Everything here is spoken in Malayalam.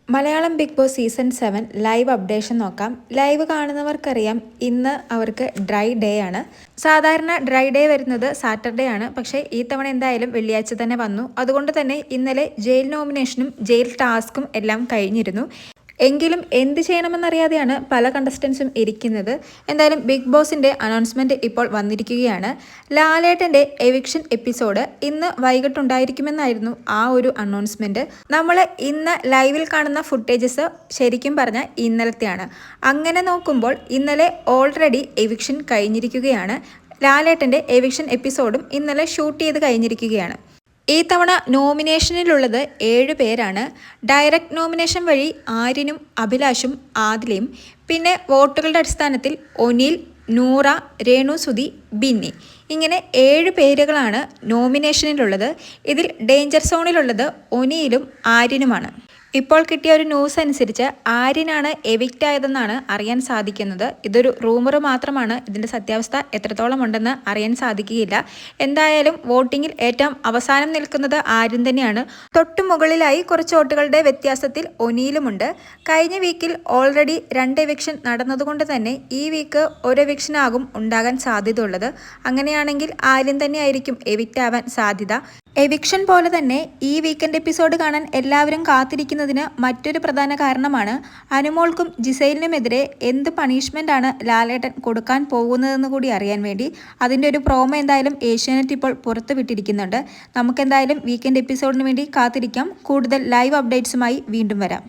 Malayalam big boss season 7 live updation നോക്കാം. ലൈവ് കാണുന്നവർക്കറിയാം ഇന്ന് അവർക്ക് ഡ്രൈ ഡേ ആണ്. സാധാരണ ഡ്രൈ ഡേ വരുന്നത് സാറ്റർഡേ ആണ്. പക്ഷേ ഈ തവണ എന്തായാലും വെള്ളിയാഴ്ച തന്നെ വന്നു. അതുകൊണ്ട് തന്നെ ഇന്നലെ ജയിൽ നോമിനേഷനും ജയിൽ ടാസ്കും എല്ലാം കഴിഞ്ഞിരുന്നു. എങ്കിലും എന്ത് ചെയ്യണമെന്നറിയാതെയാണ് പല കണ്ടസ്റ്റൻസും ഇരിക്കുന്നത്. എന്തായാലും ബിഗ് ബോസിൻ്റെ അനൗൺസ്മെൻറ്റ് ഇപ്പോൾ വന്നിരിക്കുകയാണ്. ലാലേട്ടൻ്റെ എവിക്ഷൻ എപ്പിസോഡ് ഇന്ന് വൈകിട്ടുണ്ടായിരിക്കുമെന്നായിരുന്നു ആ ഒരു അനൗൺസ്മെൻറ്റ്. നമ്മൾ ഇന്ന് ലൈവിൽ കാണുന്ന ഫുട്ടേജസ് ശരിക്കും പറഞ്ഞാൽ ഇന്നലത്തെയാണ്. അങ്ങനെ നോക്കുമ്പോൾ ഇന്നലെ ഓൾറെഡി എവിക്ഷൻ കഴിഞ്ഞിരിക്കുകയാണ്. ലാലേട്ടൻ്റെ എവിക്ഷൻ എപ്പിസോഡും ഇന്നലെ ഷൂട്ട് ചെയ്ത് കഴിഞ്ഞിരിക്കുകയാണ്. ഈ തവണ നോമിനേഷനിലുള്ളത് 7 പേരാണ്. ഡയറക്റ്റ് നോമിനേഷൻ വഴി ആര്യനും അഭിലാഷും ആദിലയും, പിന്നെ വോട്ടുകളുടെ അടിസ്ഥാനത്തിൽ ഒനിൽ, നൂറ, രേണു സുധി, ബിന്നി, ഇങ്ങനെ 7 പേരുകളാണ് നോമിനേഷനിലുള്ളത്. ഇതിൽ ഡേഞ്ചർ സോണിലുള്ളത് ഒനിയിലും ആര്യനുമാണ്. ഇപ്പോൾ കിട്ടിയ ഒരു ന്യൂസ് അനുസരിച്ച് ആര്യനാണ് എവിക്റ്റ് ആയതെന്നാണ് അറിയാൻ സാധിക്കുന്നത്. ഇതൊരു റൂമർ മാത്രമാണ്. ഇതിൻ്റെ സത്യാവസ്ഥ എത്രത്തോളം ഉണ്ടെന്ന് അറിയാൻ സാധിക്കുകയില്ല. എന്തായാലും വോട്ടിങ്ങിൽ ഏറ്റവും അവസാനം നിൽക്കുന്നത് ആര്യൻ തന്നെയാണ്. തൊട്ടു മുകളിലായി കുറച്ച് വോട്ടുകളുടെ വ്യത്യാസത്തിൽ ഒനിയിലുമുണ്ട്. കഴിഞ്ഞ വീക്കിൽ ഓൾറെഡി 2 എവിക്ഷൻ നടന്നതുകൊണ്ട് തന്നെ ഈ വീക്ക് ഒരു എവിക്ഷൻ ആകും ഉണ്ടാകാൻ സാധ്യതയുള്ളത്. അങ്ങനെയാണെങ്കിൽ ആര്യൻ തന്നെയായിരിക്കും എവിക്റ്റ് ആവാൻ സാധ്യത. എവിക്ഷൻ പോലെ തന്നെ ഈ വീക്കെൻഡ് എപ്പിസോഡ് കാണാൻ എല്ലാവരും കാത്തിരിക്കുന്നതിന് മറ്റൊരു പ്രധാന കാരണമാണ് അനുമോൾക്കും ജിസൈലിനുമെതിരെ എന്ത് പണിഷ്മെൻ്റാണ് ലാലേട്ടൻ കൊടുക്കാൻ പോകുന്നതെന്ന് കൂടി അറിയാൻ വേണ്ടി. അതിൻ്റെ ഒരു പ്രോമോ എന്തായാലും ഏഷ്യാനെറ്റ് ഇപ്പോൾ പുറത്തു വിട്ടിരിക്കുന്നുണ്ട്. നമുക്കെന്തായാലും വീക്കെൻഡ് എപ്പിസോഡിന് വേണ്ടി കാത്തിരിക്കാം. കൂടുതൽ ലൈവ് അപ്ഡേറ്റ്സുമായി വീണ്ടും വരാം.